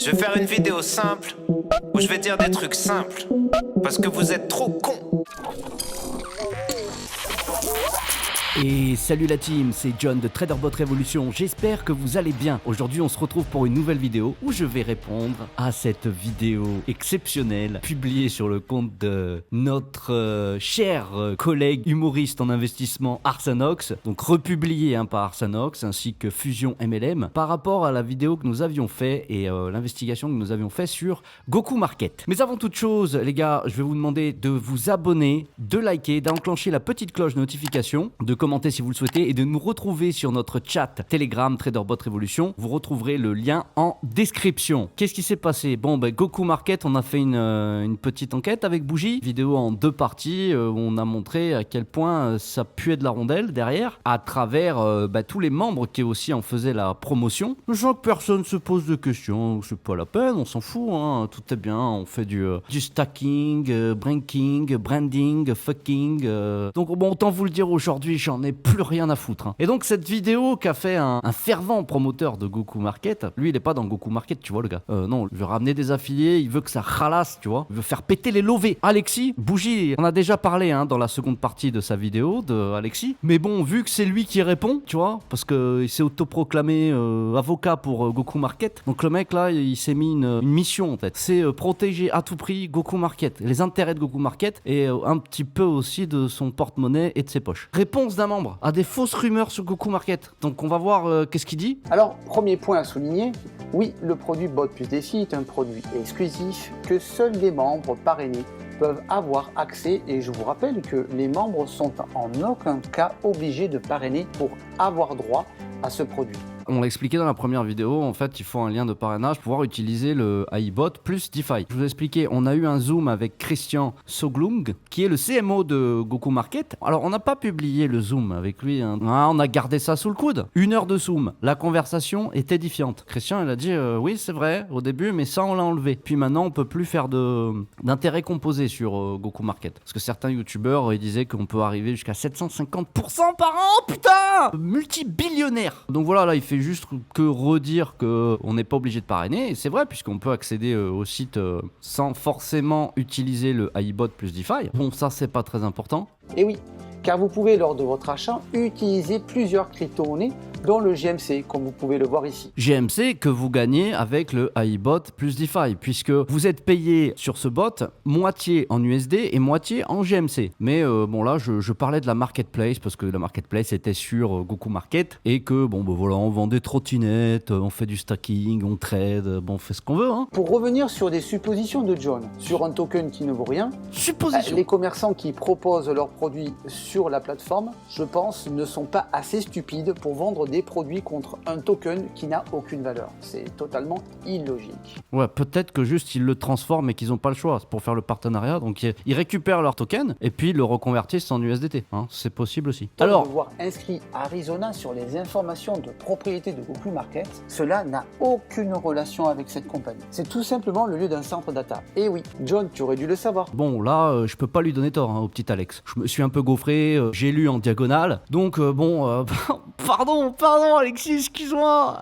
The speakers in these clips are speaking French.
Je vais faire une vidéo simple où je vais dire des trucs simples parce que vous êtes trop cons. Et salut la team, c'est John de TraderBot Révolution, j'espère que vous allez bien. Aujourd'hui on se retrouve pour une nouvelle vidéo où je vais répondre à cette vidéo exceptionnelle publiée sur le compte de notre cher collègue humoriste en investissement Arsanox, donc republié par Arsanox ainsi que Fusion MLM par rapport à la vidéo que nous avions fait et l'investigation que nous avions fait sur Goku Market. Mais avant toute chose les gars, je vais vous demander de vous abonner, de liker, d'enclencher la petite cloche de notification, de commenter si vous le souhaitez et de nous retrouver sur notre chat Telegram TraderBot Révolution. Vous retrouverez le lien en description. Qu'est-ce qui s'est passé? Bon, Goku Market, on a fait une petite enquête avec Bougie, vidéo en 2 parties où on a montré à quel point ça puait de la rondelle derrière, à travers tous les membres qui aussi en faisaient la promotion. Je sens que personne se pose de questions, c'est pas la peine, on s'en fout, hein, tout est bien, on fait du stacking, breaking, branding, fucking. Donc bon, autant vous le dire aujourd'hui, j'en ai plus rien à foutre. Hein. Et donc cette vidéo qu'a fait un fervent promoteur de Goku Market, lui il est pas dans Goku Market, tu vois le gars. Non, il veut ramener des affiliés, il veut que ça ralasse, tu vois. Il veut faire péter les lovés. Alexis, Bougie, on a déjà parlé dans la seconde partie de sa vidéo de Alexis. Mais bon, vu que c'est lui qui répond, tu vois, parce qu'il s'est autoproclamé avocat pour Goku Market. Donc le mec là, il s'est mis une mission en fait. C'est protéger à tout prix Goku Market, les intérêts de Goku Market et un petit peu aussi de son porte-monnaie et de ses poches. Réponse d'un membre à des fausses rumeurs sur Goku Market. Donc on va voir qu'est-ce qu'il dit. Alors, premier point à souligner, oui, le produit Bot plus Défi est un produit exclusif que seuls les membres parrainés peuvent avoir accès et je vous rappelle que les membres sont en aucun cas obligés de parrainer pour avoir droit à ce produit. On l'a expliqué dans la première vidéo, en fait il faut un lien de parrainage pour pouvoir utiliser le AIBot plus DeFi. Je vous ai expliqué, on a eu un zoom avec Christian Soglung qui est le CMO de Goku Market. Alors on n'a pas publié le zoom avec lui, hein. On a gardé ça sous le coude. 1 heure de zoom, la conversation est édifiante. Christian il a dit oui c'est vrai au début mais ça on l'a enlevé. Puis maintenant on peut plus faire d'intérêt composé sur Goku Market. Parce que certains youtubeurs ils disaient qu'on peut arriver jusqu'à 750% par an, putain, multi-billionnaire. Donc voilà, là il fait juste que redire qu'on n'est pas obligé de parrainer, et c'est vrai puisqu'on peut accéder au site sans forcément utiliser le AIBot plus DeFi. Bon, ça c'est pas très important. Et oui, car vous pouvez lors de votre achat utiliser plusieurs crypto-monnaies dont le GMC, comme vous pouvez le voir ici. GMC que vous gagnez avec le AIBot plus DeFi, puisque vous êtes payé sur ce bot moitié en USD et moitié en GMC. Mais bon là, je parlais de la marketplace, parce que la marketplace était sur Goku Market, et que bon voilà, on vend des trottinettes, on fait du stacking, on trade, bon on fait ce qu'on veut. Hein. Pour revenir sur des suppositions de John, sur un token qui ne vaut rien, les commerçants qui proposent leurs produits sur la plateforme, je pense, ne sont pas assez stupides pour vendre des produits contre un token qui n'a aucune valeur. C'est totalement illogique. Ouais, peut-être que juste ils le transforment et qu'ils n'ont pas le choix pour faire le partenariat. Donc ils récupèrent leur token et puis ils le reconvertissent en USDT. Hein, c'est possible aussi. Alors, de voir inscrit Arizona sur les informations de propriété de Goku Market, cela n'a aucune relation avec cette compagnie. C'est tout simplement le lieu d'un centre data. Et oui, John, tu aurais dû le savoir. Bon, là, je peux pas lui donner tort au petit Alex. Je me suis un peu gaufré, j'ai lu en diagonale. Donc pardon Alexis, excuse-moi.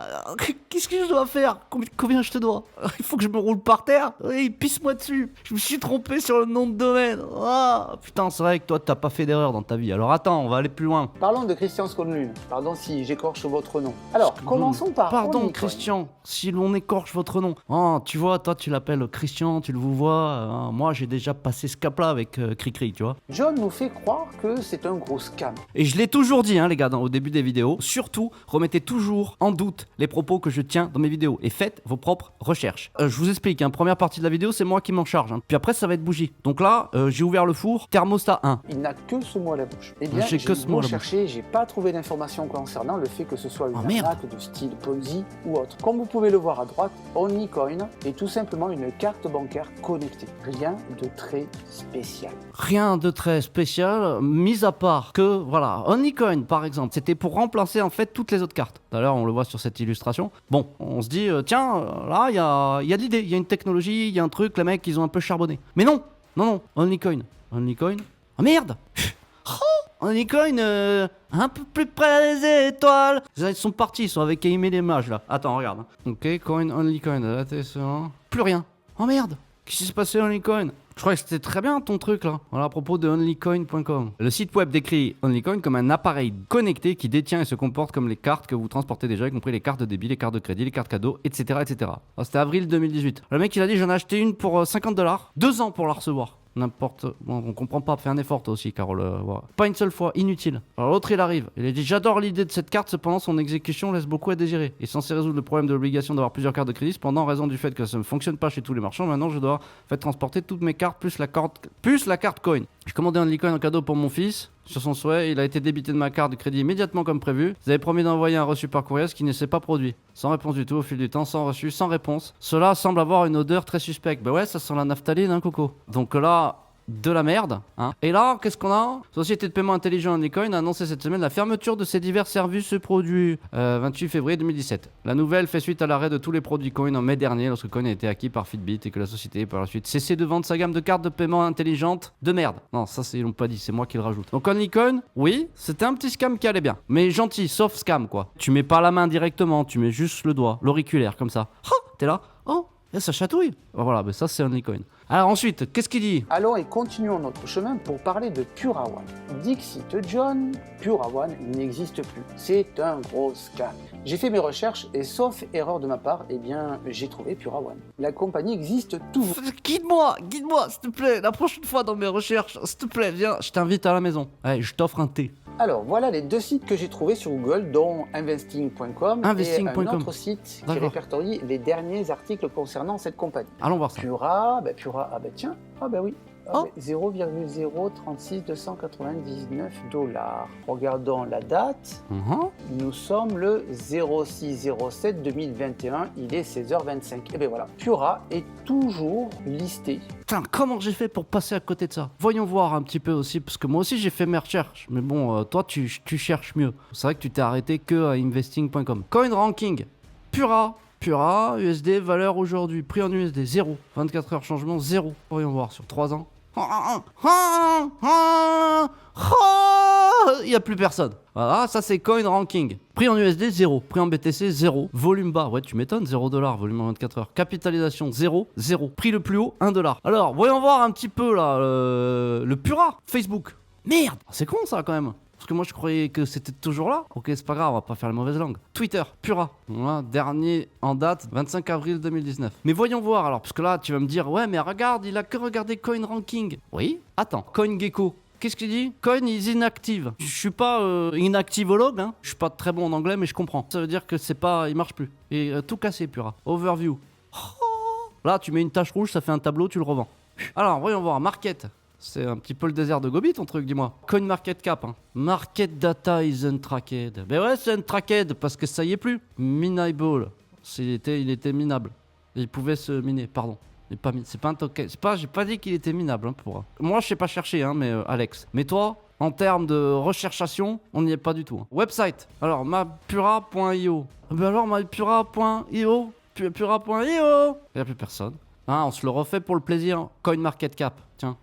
Qu'est-ce que je dois faire? Combien je te dois? Il faut que je me roule par terre? Oui, pisse-moi dessus. Je me suis trompé sur le nom de domaine. Ah, putain, c'est vrai que toi, t'as pas fait d'erreur dans ta vie. Alors attends, on va aller plus loin. Parlons de Christian Skonlun. Pardon si j'écorche votre nom. Alors, commençons par... Pardon Christian, si l'on écorche votre nom. Oh, tu vois, toi, tu l'appelles Christian, tu le vous vois. Moi, j'ai déjà passé ce cap-là avec Cricri, tu vois. John nous fait croire que c'est un gros scam. Et je l'ai toujours dit, hein, les gars, au début des vidéos. Surtout, remettez toujours en doute les propos que je tiens dans mes vidéos et faites vos propres recherches. Je vous explique, hein, première partie de la vidéo, c'est moi qui m'en charge. Hein. Puis après, ça va être Bougie. Donc là, j'ai ouvert le four, thermostat 1. Il n'a que ce mot à la bouche. Eh bien, j'ai beau chercher, j'ai pas trouvé d'informations concernant le fait que ce soit une arnaque de style Ponzi ou autre. Comme vous pouvez le voir à droite, OnlyCoin est tout simplement une carte bancaire connectée. Rien de très spécial. Rien de très spécial, mis à part que, voilà, OnlyCoin par exemple, c'était pour remplacer en fait toutes les autres cartes. D'ailleurs, on le voit sur cette illustration. Bon, on se dit, tiens, là, il y a de l'idée, il y a une technologie, il y a un truc, les mecs, ils ont un peu charbonné. Mais non, OnlyCoin. Ah merde. OnlyCoin, un peu plus près des étoiles. Ils sont partis, ils sont avec aimer les mages là. Attends, regarde. Ok, coin, OnlyCoin, là, t'es sur... Plus rien. Oh merde, qu'est-ce qui s'est passé OnlyCoin? Je croyais que c'était très bien ton truc là. Voilà à propos de onlycoin.com. Le site web décrit OnlyCoin comme un appareil connecté qui détient et se comporte comme les cartes que vous transportez déjà, y compris les cartes de débit, les cartes de crédit, les cartes cadeaux, etc. etc. Alors, c'était avril 2018. Le mec il a dit j'en ai acheté une pour $50. 2 ans pour la recevoir. N'importe. Bon, on comprend pas, fais un effort toi aussi, Carole. Voilà. Pas une seule fois, inutile. Alors l'autre il arrive. Il a dit j'adore l'idée de cette carte, cependant son exécution laisse beaucoup à désirer. Il est censé résoudre le problème de l'obligation d'avoir plusieurs cartes de crédit. Cependant, en raison du fait que ça ne fonctionne pas chez tous les marchands, maintenant je dois faire transporter toutes mes cartes plus la carte coin. J'ai commandé un OnlyCoin en cadeau pour mon fils. Sur son souhait, il a été débité de ma carte de crédit immédiatement comme prévu. Vous avez promis d'envoyer un reçu par courrier, ce qui ne s'est pas produit. Sans réponse du tout au fil du temps, sans reçu, sans réponse. Cela semble avoir une odeur très suspecte. Bah ouais, ça sent la naphtaline, hein, Coco. Donc là, de la merde, hein. Et là, qu'est-ce qu'on a? Société de paiement intelligent OnlyCoin a annoncé cette semaine la fermeture de ses divers services et produits. 28 février 2017. La nouvelle fait suite à l'arrêt de tous les produits Coin en mai dernier, lorsque Coin a été acquis par Fitbit et que la société par la suite cessé de vendre sa gamme de cartes de paiement intelligentes de merde. Non, ça ils l'ont pas dit, c'est moi qui le rajoute. Donc OnlyCoin, oui, c'était un petit scam qui allait bien, mais gentil, sauf scam quoi. Tu mets pas la main directement, tu mets juste le doigt, l'auriculaire comme ça. T'es là, oh, ça chatouille. Voilà, mais ça c'est OnlyCoin. Alors ensuite, qu'est-ce qu'il dit? Allons et continuons notre chemin pour parler de Purawan. Dixit John, Purawan n'existe plus. C'est un gros scam. J'ai fait mes recherches et sauf erreur de ma part, eh bien j'ai trouvé Purawan. La compagnie existe toujours. Guide-moi, s'il te plaît, la prochaine fois dans mes recherches, s'il te plaît, viens, je t'invite à la maison. Allez, je t'offre un thé. Alors voilà les 2 sites que j'ai trouvés sur Google, dont investing.com et un autre site qui répertorie les derniers articles concernant cette compagnie. Allons voir ça. Pura, tiens, oui. 0,036 299 $. Regardons la date. Nous sommes le 06/07 2021. Il est 16h25. Et bien voilà, Pura est toujours listé. Putain, comment j'ai fait pour passer à côté de ça? Voyons voir un petit peu aussi, parce que moi aussi j'ai fait mes recherches. Mais bon, toi tu cherches mieux. C'est vrai que tu t'es arrêté que à investing.com. Coin ranking. Pura, USD, valeur aujourd'hui. Prix en USD, 0. 24 heures changement, 0. Voyons voir sur 3 ans. Il n'y a plus personne. Voilà, ça c'est Coin Ranking. Prix en USD, 0. Prix en BTC, 0. Volume bas, ouais, tu m'étonnes, $0. Volume en 24 heures. Capitalisation, 0. Prix le plus haut, $1. Alors, voyons voir un petit peu là, le Pura. Facebook. Merde, c'est con ça quand même. Parce que moi je croyais que c'était toujours là. Ok, c'est pas grave, on va pas faire la mauvaise langue. Twitter, Pura. Voilà, dernier en date, 25 avril 2019. Mais voyons voir alors, parce que là tu vas me dire, ouais mais regarde, il a que regardé Coin Ranking. Oui, attends, CoinGecko. Qu'est-ce qu'il dit? Coin is inactive. Je suis pas inactivologue, hein. Je suis pas très bon en anglais, mais je comprends. Ça veut dire que c'est pas, il marche plus. Et tout cassé, Pura. Overview. Là, tu mets une tache rouge, ça fait un tableau, tu le revends. Alors, voyons voir. Market. C'est un petit peu le désert de Gobi, ton truc, dis-moi. Coin Market Cap. Hein. Market data is untracked. Ben ouais, c'est untracked parce que ça y est plus. Minable. Il était minable. Il pouvait se miner, pardon. C'est pas un token. J'ai pas dit qu'il était minable. Hein, moi, je sais pas chercher, hein, mais Alex. Mais toi, en termes de recherchation, on n'y est pas du tout. Hein. Website. Alors, mapura.io. Ben alors, mapura.io. Pura.io. Il n'y a plus personne. Ah, on se le refait pour le plaisir. Coin Market Cap. Tiens.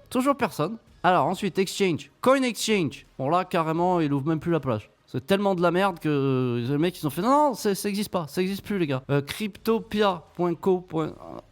Toujours personne. Alors, ensuite, Exchange. Coin Exchange. Bon, là, carrément, il ouvre même plus la plage. C'est tellement de la merde que les mecs ils ont fait non, ça existe pas, ça existe plus les gars. Cryptopia.co.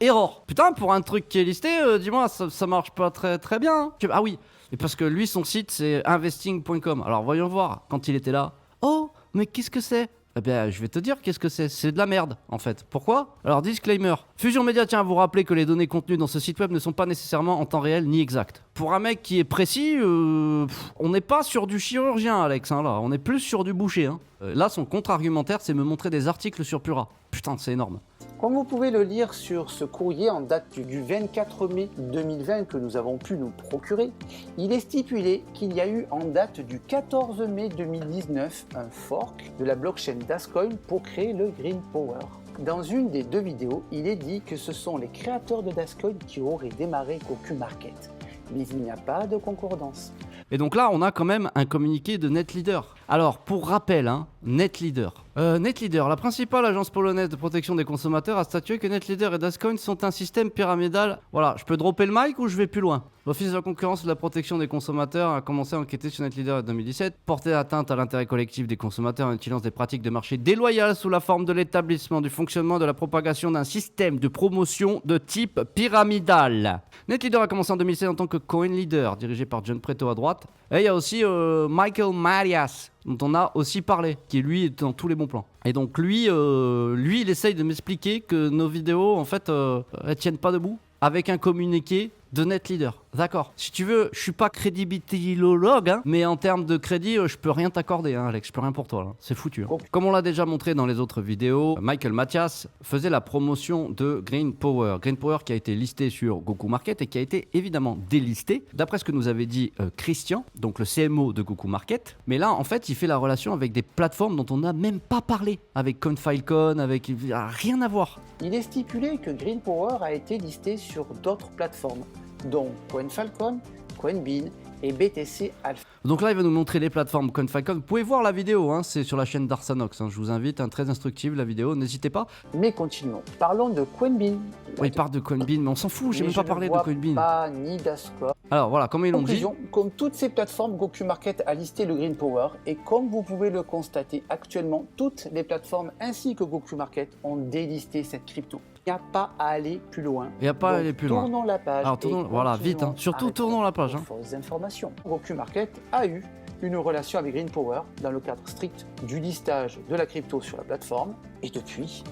Error. Putain, pour un truc qui est listé, dis-moi, ça marche pas très très bien. Hein. Ah oui, et parce que lui son site c'est investing.com. Alors voyons voir quand il était là. Oh, mais qu'est-ce que c'est? Eh bien, je vais te dire qu'est-ce que c'est. C'est de la merde, en fait. Pourquoi? Alors, disclaimer. Fusion Media tient à vous rappeler que les données contenues dans ce site web ne sont pas nécessairement en temps réel ni exactes. Pour un mec qui est précis, on n'est pas sur du chirurgien, Alex, hein, là. On est plus sur du boucher, hein. Là, son contre-argumentaire, c'est me montrer des articles sur Pura. Putain, c'est énorme. Comme vous pouvez le lire sur ce courrier en date du 24 mai 2020 que nous avons pu nous procurer, il est stipulé qu'il y a eu en date du 14 mai 2019 un fork de la blockchain Dascoin pour créer le Green Power. Dans une des 2 vidéos, il est dit que ce sont les créateurs de Dascoin qui auraient démarré Cocu Market. Mais il n'y a pas de concordance. Et donc là, on a quand même un communiqué de NetLeader. Alors, pour rappel, hein, NetLeader. NetLeader, la principale agence polonaise de protection des consommateurs, a statué que NetLeader et Dascoin sont un système pyramidal. Voilà, je peux dropper le mic ou je vais plus loin? L'Office de la concurrence et de la protection des consommateurs a commencé à enquêter sur NetLeader en 2017, porter atteinte à l'intérêt collectif des consommateurs en utilisant des pratiques de marché déloyales sous la forme de l'établissement, du fonctionnement, de la propagation d'un système de promotion de type pyramidal. NetLeader a commencé en 2016 en tant que Coin Leader, dirigé par John Preto à droite. Et il y a aussi Michael Marias, dont on a aussi parlé, qui lui est dans tous les bons plans. Et donc lui il essaye de m'expliquer que nos vidéos, en fait, elles tiennent pas debout avec un communiqué de NetLeader. D'accord. Si tu veux, je suis pas crédibilologue, hein, mais en termes de crédit, je peux rien t'accorder, hein, Alex. Je peux rien pour toi, là. C'est foutu. Hein. Comme on l'a déjà montré dans les autres vidéos, Michael Mathias faisait la promotion de Green Power. Green Power qui a été listé sur Goku Market et qui a été évidemment délisté, d'après ce que nous avait dit Christian, donc le CMO de Goku Market. Mais là, en fait, il fait la relation avec des plateformes dont on n'a même pas parlé. Avec CoinFileCon, avec... rien à voir. Il est stipulé que Green Power a été listé sur d'autres plateformes, dont CoinFalcon, CoinBean et BTC Alpha. Donc là, il va nous montrer les plateformes CoinFalcon. Vous pouvez voir la vidéo, hein, c'est sur la chaîne d'Arsanox. Hein, je vous invite, hein, très instructive la vidéo, n'hésitez pas. Mais continuons. Parlons de CoinBean. Oui, il parle de CoinBean, mais on s'en fout, j'ai même pas parlé de CoinBean. Pas ni Dascoin. Alors voilà, comme ils l'ont dit. Comme toutes ces plateformes, Goku Market a listé le Green Power et comme vous pouvez le constater actuellement, toutes les plateformes ainsi que Goku Market ont délisté cette crypto. Il n'y a pas à aller plus loin. Il n'y a pas à aller plus loin. Tournons la page. Alors tournons, voilà, vite, hein. Surtout tournons la page. Hein. Fausses informations. Goku Market a eu une relation avec Green Power dans le cadre strict du listage de la crypto sur la plateforme et depuis,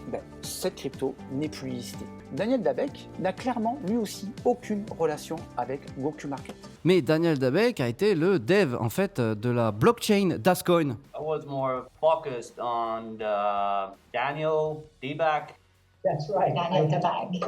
cette crypto n'est plus listée. Daniel Dabec n'a clairement lui aussi aucune relation avec Goku Market. Mais Daniel Dabec a été le dev en fait de la blockchain Dascoin. I was more focused on the Daniel Dabec. That's right. Daniel Dabec.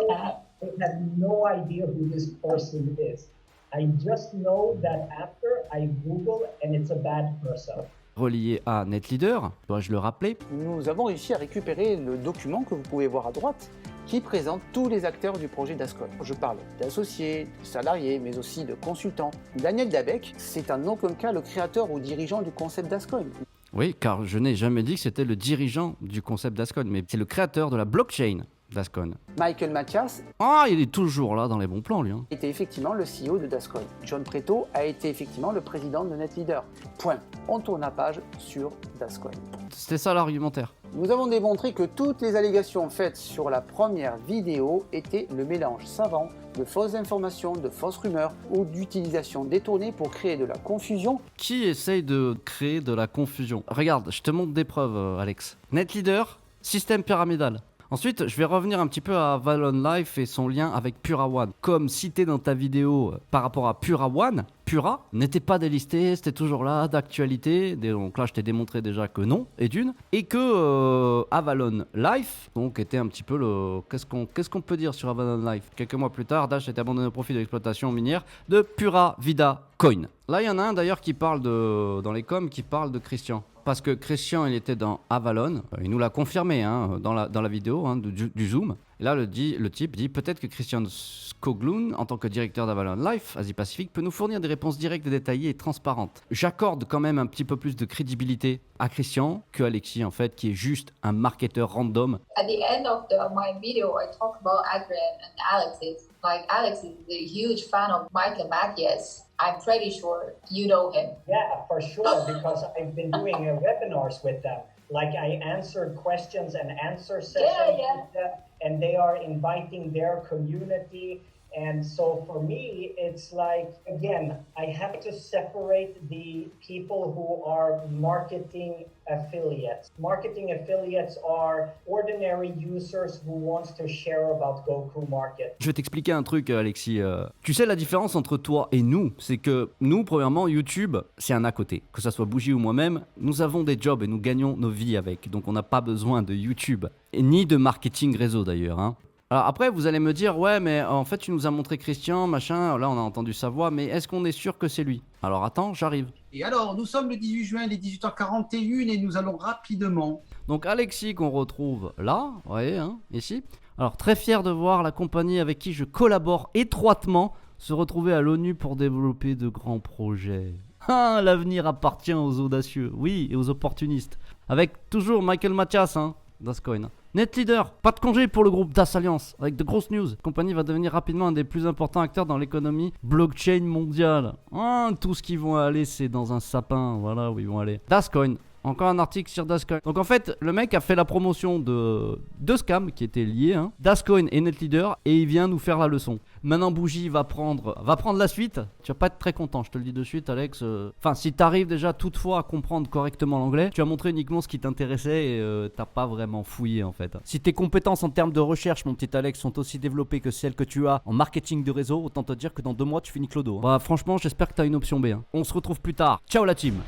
I have no idea who this person is. I just know that after I Google and it's a bad person. Relié à NetLeader, dois-je le rappeler? Nous avons réussi à récupérer le document que vous pouvez voir à droite qui présente tous les acteurs du projet Dascoin. Je parle d'associés, de salariés, mais aussi de consultants. Daniel Dabec, c'est en aucun cas le créateur ou dirigeant du concept Dascoin. Oui, car je n'ai jamais dit que c'était le dirigeant du concept Dascoin, mais c'est le créateur de la blockchain Dascoin. Michael Mathias il est toujours là dans les bons plans, lui. Hein. Était effectivement le CEO de Dascoin. John Preto a été effectivement le président de NetLeader. Point. On tourne la page sur Dascoin. C'était ça l'argumentaire. Nous avons démontré que toutes les allégations faites sur la première vidéo étaient le mélange savant de fausses informations, de fausses rumeurs ou d'utilisation détournée pour créer de la confusion. Qui essaye de créer de la confusion? Regarde, je te montre des preuves, Alex. NetLeader, système pyramidal. Ensuite, je vais revenir un petit peu à Avalon Life et son lien avec Pura1. Comme cité dans ta vidéo par rapport à Pura1, Pura n'était pas délisté, c'était toujours là, d'actualité. Donc là, je t'ai démontré déjà que non, et d'une. Et que Avalon Life, donc était un petit peu le... Qu'est-ce qu'on peut dire sur Avalon Life? Quelques mois plus tard, Dash a été abandonné au profit de l'exploitation minière de Pura Vida Coin. Là, il y en a un d'ailleurs qui parle dans les coms, qui parle de Christian. Parce que Christian, il était dans Avalon, il nous l'a confirmé hein, dans la vidéo hein, du Zoom. Et là, le type dit peut-être que Christian Skoglund, en tant que directeur d'Avalon Life, Asie-Pacifique, peut nous fournir des réponses directes, détaillées et transparentes. J'accorde quand même un petit peu plus de crédibilité à Christian que Alexis, en fait, qui est juste un marketeur random. At the end of my video, I talk about Adrian and Alexis. Like Alex is a huge fan of Michael Mathias. I'm pretty sure you know him. Yeah, for sure, because I've been doing webinars with them. Like I answered questions and answer sessions with them, and they are inviting their community. And so for me, it's like, again, I have to separate the people who are marketing affiliates. Marketing affiliates are ordinary users who want to share about Goku Market. Je vais t'expliquer un truc, Alexis. Tu sais, la différence entre toi et nous, c'est que nous, premièrement, YouTube, c'est un à côté. Que ça soit Bougie ou moi-même, nous avons des jobs et nous gagnons nos vies avec. Donc on n'a pas besoin de YouTube, et ni de marketing réseau d'ailleurs, hein. Alors après, vous allez me dire, ouais, mais en fait, tu nous as montré Christian, machin, là, on a entendu sa voix, mais est-ce qu'on est sûr que c'est lui? Alors attends, j'arrive. Et alors, nous sommes le 18 juin, il est 18h41 et nous allons rapidement... Donc Alexis qu'on retrouve là, vous voyez, hein, ici. Alors très fier de voir la compagnie avec qui je collabore étroitement se retrouver à l'ONU pour développer de grands projets. Ah, l'avenir appartient aux audacieux, oui, et aux opportunistes. Avec toujours Michael Mathias, Dascoin. NetLeader, pas de congé pour le groupe Das Alliance, avec de grosses news. La compagnie va devenir rapidement un des plus importants acteurs dans l'économie blockchain mondiale. Tout ce qu'ils vont aller, c'est dans un sapin, voilà où ils vont aller. Dascoin. Encore un article sur Dascoin. Donc en fait, le mec a fait la promotion de deux scams qui étaient liés, Dascoin et NetLeader, et il vient nous faire la leçon. Maintenant, Bougie va prendre la suite. Tu vas pas être très content, je te le dis de suite, Alex. Enfin, si t'arrives déjà toutefois à comprendre correctement l'anglais, tu as montré uniquement ce qui t'intéressait et t'as pas vraiment fouillé en fait. Si tes compétences en termes de recherche, mon petit Alex, sont aussi développées que celles que tu as en marketing de réseau, autant te dire que dans 2 mois, tu finis clodo. Bah franchement, j'espère que t'as une option B. On se retrouve plus tard. Ciao la team.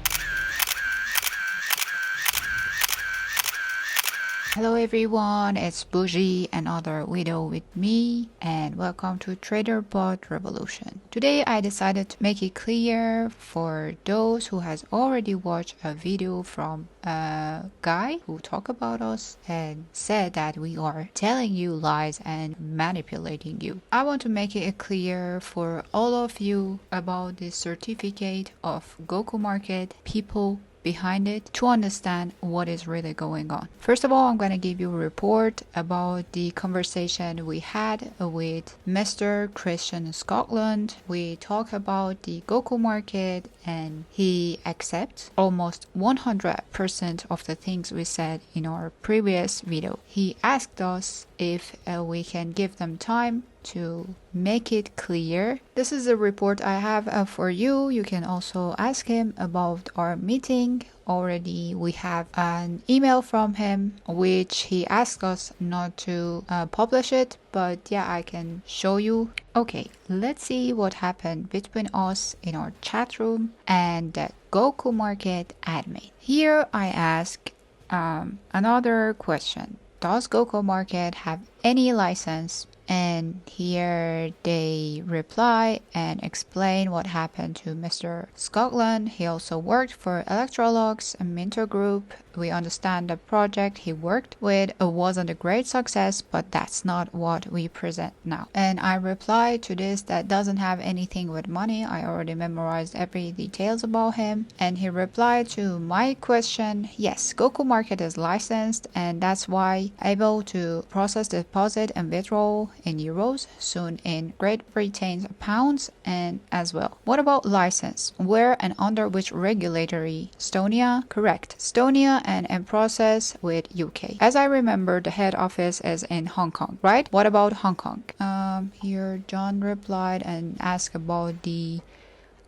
Hello everyone, it's Bougie, another video with me, and welcome to TraderBot Revolution. Today I decided to make it clear for those who has already watched a video from a guy who talked about us and said that we are telling you lies and manipulating you. I want to make it clear for all of you about the certificate of Goku Market people behind it to understand what is really going on. First of all, I'm going to give you a report about the conversation we had with Mr. Christian Scotland. We talk about the Goku market and he accepts almost 100% of the things we said in our previous video. He asked us if we can give them time to make it clear. This is a report I have for you. You can also ask him about our meeting. Already we have an email from him which he asked us not to publish it, but yeah, I can show you. Okay, let's see what happened between us in our chat room and the Goku Market admin. Here I ask another question. Does Goku Market have any license? And here they reply and explain what happened to Mr. Scotland. He also worked for Electrolux, a Minter Group. We understand the project he worked with wasn't a great success, but that's not what we present now. And I replied to this that doesn't have anything with money. I already memorized every details about him. And he replied to my question, yes, Goku Market is licensed and that's why able to process deposit and withdrawal in euros, soon in Great Britain's pounds and as well. What about license? Where and under which regulatory? Estonia? Correct. Estonia and in process with UK. As I remember, the head office is in Hong Kong, right? What about Hong Kong? Here John replied and asked about the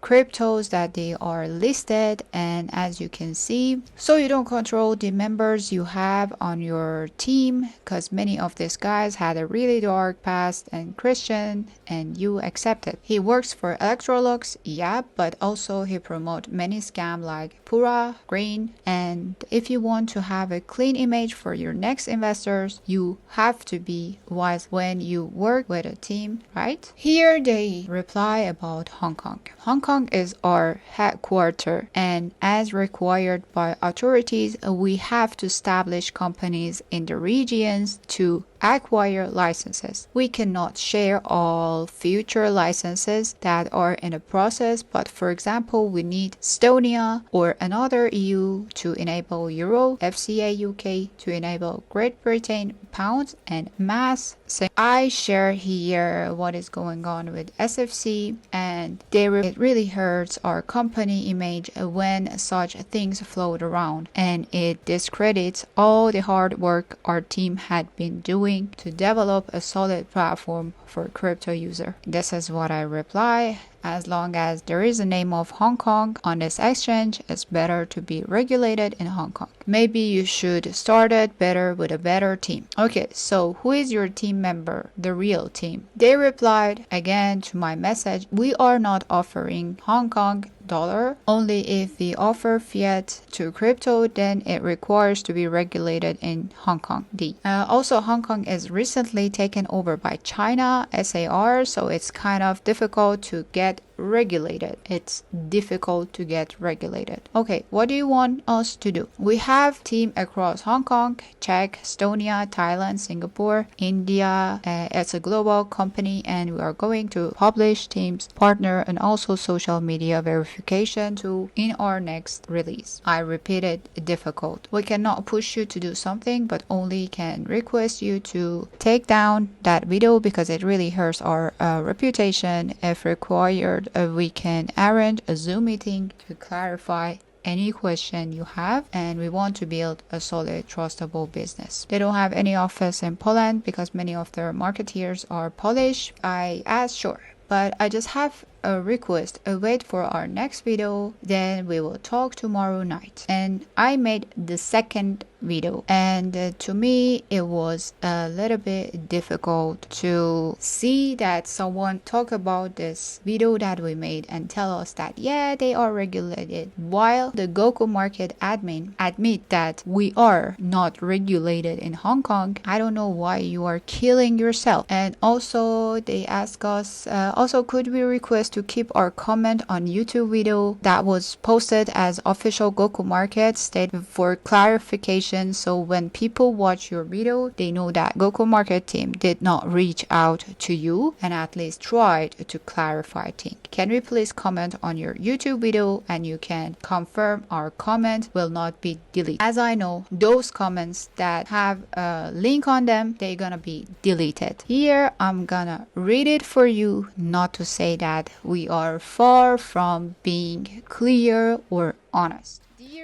cryptos that they are listed, and as you can see, so you don't control the members you have on your team, because many of these guys had a really dark past and Christian and you accept it. He works for Electrolux, yeah, but also he promote many scam like Pura, Green, and if you want to have a clean image for your next investors, you have to be wise when you work with a team, right? Here they reply about Hong Kong. Hong Kong is our headquarters, and as required by authorities, we have to establish companies in the regions to acquire licenses. We cannot share all future licenses that are in the process, but for example, we need Estonia or another EU to enable Euro, FCA UK to enable Great Britain pounds, and mass. So I share here what is going on with SFC, and it really hurts our company image when such things float around, and it discredits all the hard work our team had been doing to develop a solid platform for crypto user. This is what I reply. As long as there is a name of Hong Kong on this exchange, it's better to be regulated in Hong Kong. Maybe you should start it better with a better team. Okay, so who is your team member, the real team? They replied again to my message, we are not offering Hong Kong dollar. Only if we offer fiat to crypto, then it requires to be regulated in Hong Kong D. Also, Hong Kong is recently taken over by China, SAR, so it's kind of difficult to get regulated. It's difficult to get regulated. Okay, what do you want us to do? We have team across Hong Kong, Czech, Estonia, Thailand, Singapore, India. It's a global company and we are going to publish teams, partner, and also social media verification tool in our next release. I repeat it, difficult. We cannot push you to do something, but only can request you to take down that video because it really hurts our reputation. If required, we can arrange a Zoom meeting to clarify any question you have, and we want to build a solid, trustable business. They don't have any office in Poland because many of their marketeers are Polish. I asked, sure, but I just have a request. Wait for our next video, then we will talk tomorrow night. And I made the second video, and to me it was a little bit difficult to see that someone talk about this video that we made and tell us that yeah, they are regulated, while the Goku Market admin admit that we are not regulated in Hong Kong. I don't know why you are killing yourself. And also they ask us also could we request to keep our comment on YouTube video that was posted as official Goku Market statement for clarification, so when people watch your video they know that Goku Market team did not reach out to you and at least tried to clarify things. Can we please comment on your YouTube video and you can confirm our comment will not be deleted? As I know, those comments that have a link on them, they're gonna be deleted. Here I'm gonna read it for you, not to say that we are far from being clear or honest.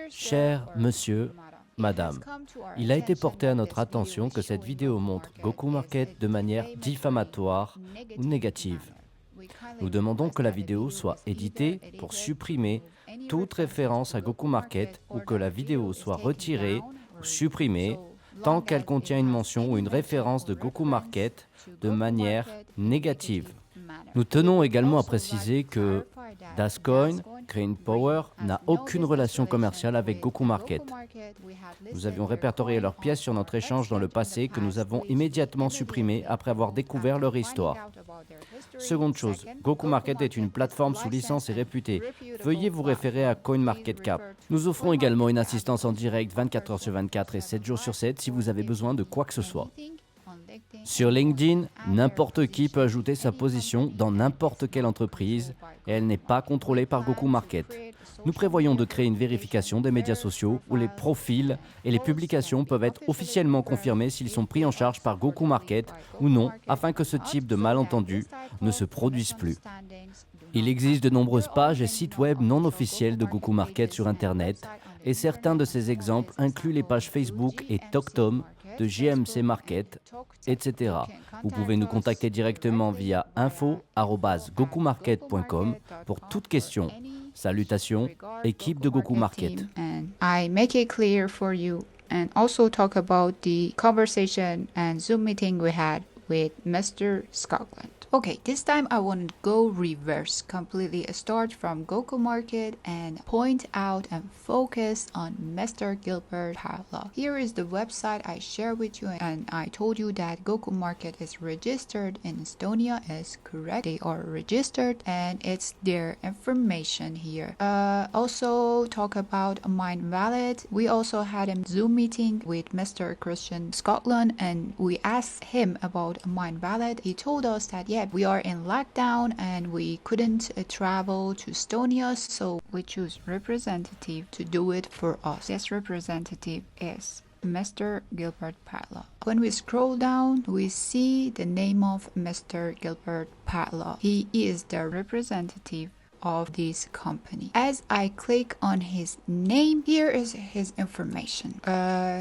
Cher monsieur, madame, il a été porté à notre attention que cette vidéo montre Goku Market de manière diffamatoire ou négative. Nous demandons que la vidéo soit éditée pour supprimer toute référence à Goku Market ou que la vidéo soit retirée ou supprimée tant qu'elle contient une mention ou une référence de Goku Market de manière négative. Nous tenons également à préciser que Dascoin, Green Power n'a aucune relation commerciale avec Goku Market. Nous avions répertorié leurs pièces sur notre échange dans le passé que nous avons immédiatement supprimé après avoir découvert leur histoire. Seconde chose, Goku Market est une plateforme sous licence et réputée. Veuillez vous référer à CoinMarketCap. Nous offrons également une assistance en direct 24 heures sur 24 et 7 jours sur 7 si vous avez besoin de quoi que ce soit. Sur LinkedIn, n'importe qui peut ajouter sa position dans n'importe quelle entreprise et elle n'est pas contrôlée par Goku Market. Nous prévoyons de créer une vérification des médias sociaux où les profils et les publications peuvent être officiellement confirmés s'ils sont pris en charge par Goku Market ou non, afin que ce type de malentendus ne se produise plus. Il existe de nombreuses pages et sites web non officiels de Goku Market sur Internet et certains de ces exemples incluent les pages Facebook et TokTom de GMC Market, etc. Vous pouvez nous contacter directement via info@gokumarket.com pour toute question. Salutations, équipe de Goku Market. And I make it clear for you and also talk about the conversation and Zoom meeting we had with Mr. Scotland. Okay, this time I want to go reverse, completely start from Goku Market and point out and focus on Mr. Gilbert Parla. Here is the website I shared with you, and I told you that Goku Market is registered in Estonia is correct. They are registered and it's their information here. Also talk about Mindvalid. We also had a Zoom meeting with Mr. Christian Scotland and we asked him about Mindvalid. He told us that yeah, we are in lockdown and we couldn't travel to Estonia, so we choose representative to do it for us. This representative is Mr. Gilbert Parla. When we scroll down, we see the name of Mr. Gilbert Parla. He is the representative of this company. As I click on his name, here is his information.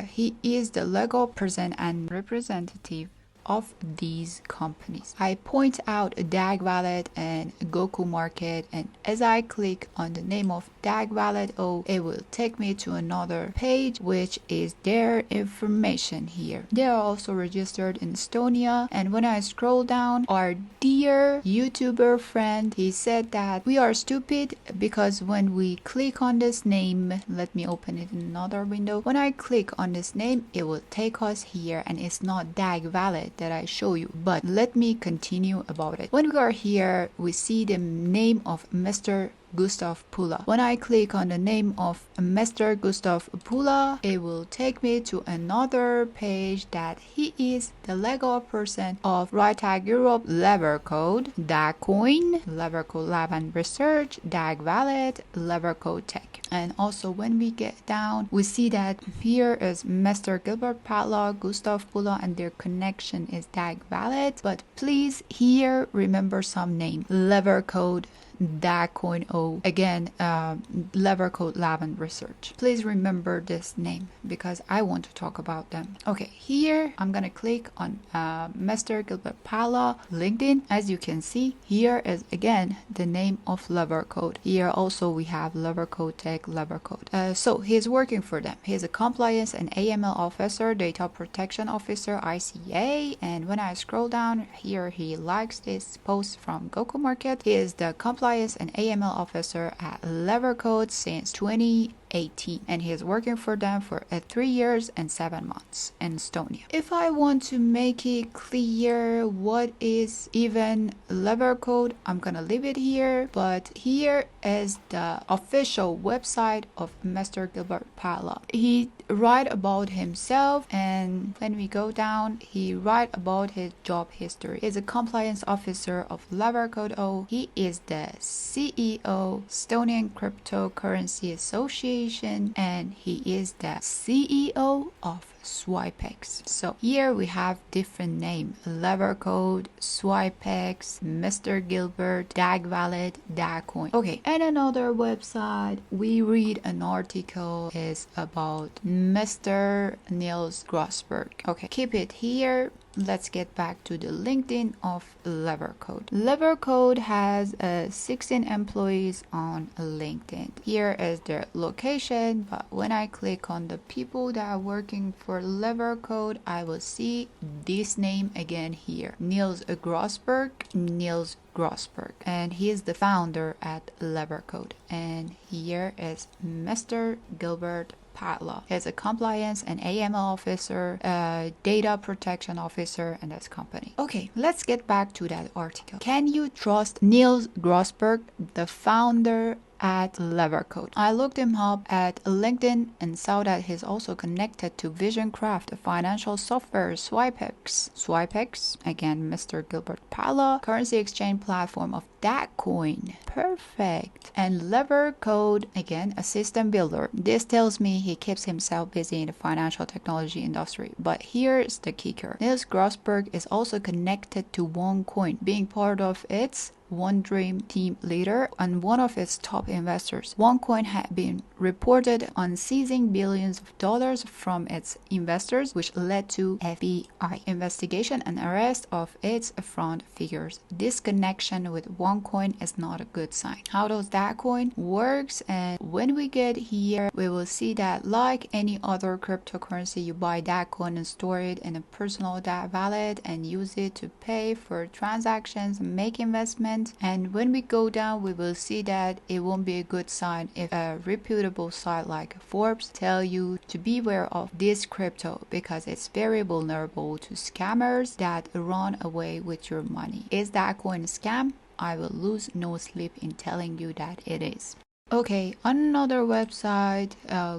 He is the legal person and representative of these companies. I point out DAG Wallet and Goku Market, and as I click on the name of DAG Wallet, it will take me to another page which is their information here. They are also registered in Estonia, and when I scroll down, our dear YouTuber friend, he said that we are stupid because when we click on this name, let me open it in another window. When I click on this name, it will take us here and it's not DAG Wallet. website that I show you, but let me continue about it. When we are here, we see the name of Mr. Gustav Pula. When I click on the name of Mr. Gustav Pula, it will take me to another page that he is the legal person of RightTag Europe, Levercode, DagCoin, Levercode Lab and Research, DagValid, Levercode Tech. And also when we get down, we see that here is Mr. Gilbert Padlock, Gustav Pula, and their connection is DagValid. But please here remember some name. Levercode, DagCoin, again, Levercode Lab and Research. Please remember this name because I want to talk about them. Okay, here I'm gonna click on Mr. Gilbert Pala LinkedIn. As you can see, here is again the name of Levercode. Here also we have Levercode Tech, Levercode. So he's working for them. He's a compliance and AML officer, data protection officer, ICA. And when I scroll down here, he likes this post from GoCoMarket. He is the compliance and AML officer at Levercode since 2018, and he is working for them for 3 years and 7 months in Estonia. If I want to make it clear what is even Levercode, I'm gonna leave it here, but here is the official website of Mr. Gilbert Pala. He write about himself, and when we go down, he write about his job history. He's a compliance officer of Levercode. He is the CEO Estonian Cryptocurrency Association, and he is the CEO of Swipex. So here we have different names: Levercode, Swipex, Mr. Gilbert, DagValid, DagCoin. Okay, and another website we read an article is about Mr. Niels Grossberg. Okay, keep it here. Let's get back to the LinkedIn of Levercode. Levercode has 16 employees on LinkedIn. Here is their location, but when I click on the people that are working for Levercode, I will see this name again here: Niels Grossberg. Niels Grossberg, and he is the founder at Levercode. And here is Mr. Gilbert Padlock. He's a compliance and AML officer, data protection officer in this company. Okay, let's get back to that article. Can you trust Niels Grossberg, the founder at Levercode? I looked him up at LinkedIn and saw that he's also connected to VisionCraft, a financial software, Swipex. Swipex, again, Mr. Gilbert Pala, currency exchange platform of DagCoin. Perfect. And Levercode, again, a system builder. This tells me he keeps himself busy in the financial technology industry. But here's the kicker. Niels Grossberg is also connected to OneCoin, being part of its One Dream team leader and one of its top investors. OneCoin had been reported on seizing billions of dollars from its investors, which led to FBI investigation and arrest of its front figures. This connection with OneCoin is not a good sign. How does DagCoin works? And when we get here, we will see that like any other cryptocurrency, you buy DagCoin and store it in a personal DagValid and use it to pay for transactions and make investments. And when we go down, we will see that it won't be a good sign if a reputable site like Forbes tell you to beware of this crypto because it's very vulnerable to scammers that run away with your money. Is DagCoin a scam? I will lose no sleep in telling you that it is. Okay, on another website,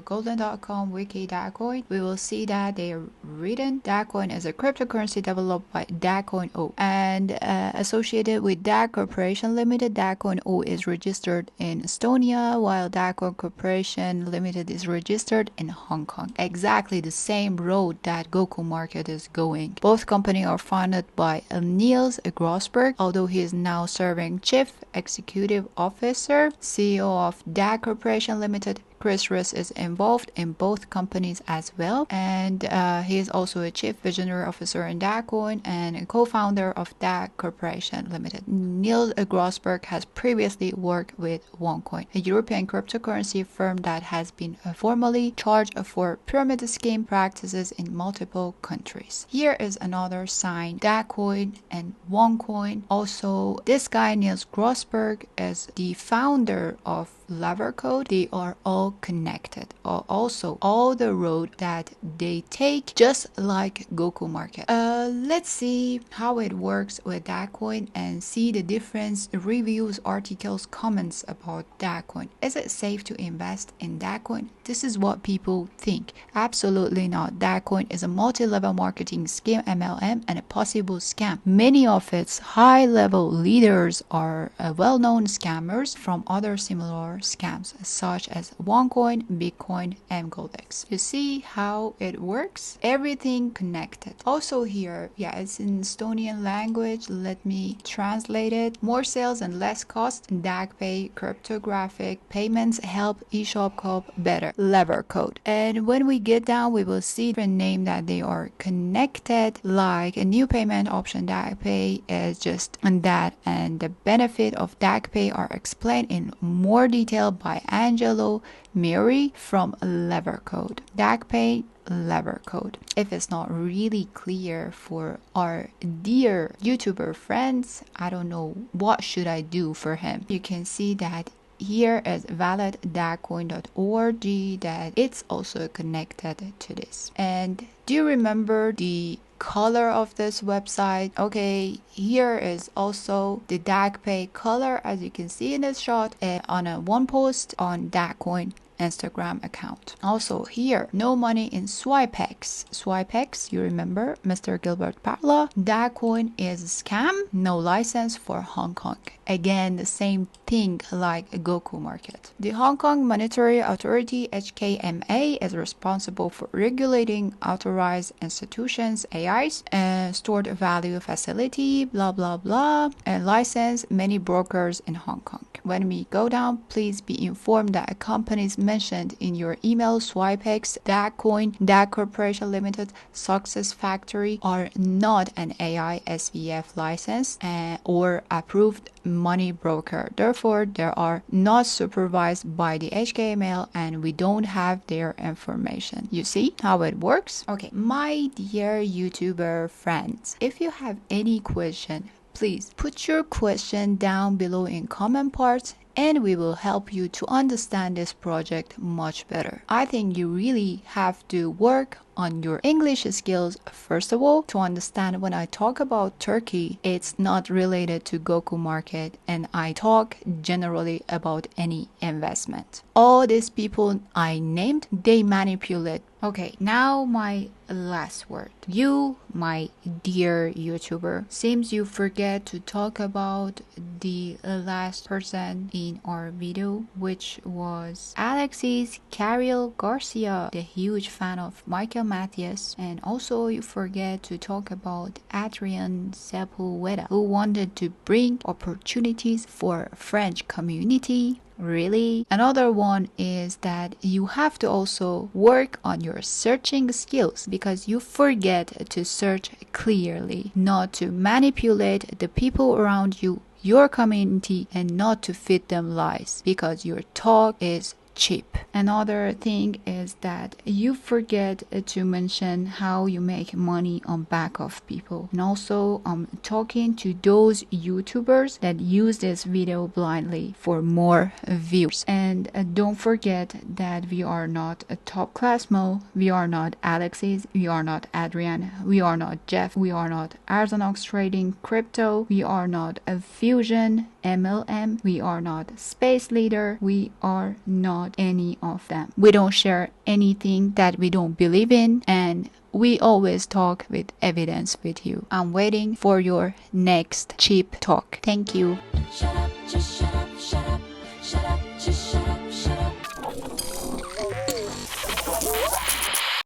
golden.com wiki DagCoin, we will see that they are written DagCoin is a cryptocurrency developed by DagCoin O and associated with Dag Corporation Limited. DagCoin O is registered in Estonia, while DagCoin Corporation Limited is registered in Hong Kong. Exactly the same road that GoCoMarket is going. Both companies are founded by Niels Grossberg, although he is now serving Chief Executive Officer, CEO of Dag Corporation Limited. Chris Riss is involved in both companies as well, and he is also a chief visionary officer in DagCoin and a co-founder of Dag Corporation Limited. Niels Grossberg has previously worked with OneCoin, a European cryptocurrency firm that has been formally charged for pyramid scheme practices in multiple countries. Here is another sign: DagCoin and OneCoin. Also, this guy Niels Grossberg is the founder of Levercode. They are all connected, or also all the road that they take, just like Goku Market. Let's see how it works with that coin and see the difference, reviews, articles, comments about that coin. Is it safe to invest in that coin? This is what people think. Absolutely not. That coin is a multi-level marketing scheme, MLM, and a possible scam. Many of its high-level leaders are well-known scammers from other similar scams, such as OneCoin, Bitcoin, and Goldex. You see how it works? Everything connected. Also here, yeah, it's in Estonian language. Let me translate it. More sales and less cost. DAGPay cryptographic payments help eShop cope better. Lever code. And when we get down, we will see the name that they are connected, like a new payment option. DAGPay is just that, and the benefit of DAGPay are explained in more detail by Angelo Miri from Lever Code. DAGPay lever code. If it's not really clear for our dear YouTuber friends, I don't know what should I do for him. You can see that here is valid.dagcoin.org, that it's also connected to this. And do you remember the color of this website? Okay, here is also the DAGPay color, as you can see in this shot, on one post on DAGcoin Instagram account. Also here, no money in Swipex. Swipex, you remember Mr. Gilbert Parla? DAGcoin is a scam, no license for Hong Kong. Again, the same thing like Goku Market. The Hong Kong Monetary Authority, HKMA, is responsible for regulating authorized institutions, AIs, and stored value facility, blah blah blah, and license many brokers in Hong Kong. When we go down, please be informed that companies mentioned in your email, Swipex, DAGcoin, DAG Corporation Limited, Success Factory, are not an AI SVF license or approved money broker. Therefore, they are not supervised by the HKML and we don't have their information. You see how it works? Okay, my dear YouTuber friends, if you have any question, please put your question down below in comment parts and we will help you to understand this project much better. I think you really have to work on your English skills first of all to understand when I talk about Turkey, it's not related to Goku Market and I talk generally about any investment. All these people I named, they manipulate. Okay, now my last word. You, my dear YouTuber, seems you forget to talk about the last person in our video, which was Alexis Carriel Garcia, the huge fan of Michael Mathias, and also you forget to talk about Adrian Sepulveda, who wanted to bring opportunities for French community. Really? Another one is that you have to also work on your searching skills because you forget to search clearly, not to manipulate the people around you, your community, and not to feed them lies because your talk is cheap. Another thing is that you forget to mention how you make money on back of people. And also I'm talking to those YouTubers that use this video blindly for more views. And don't forget that we are not a top class Mo, we are not Alexis, we are not Adrian, we are not Jeff, we are not Arzonox Trading Crypto, we are not a Fusion MLM, we are not Space Leader, we are not any of them. We don't share anything that we don't believe in and we always talk with evidence with you. I'm waiting for your next cheap talk. Thank you. Shut up, just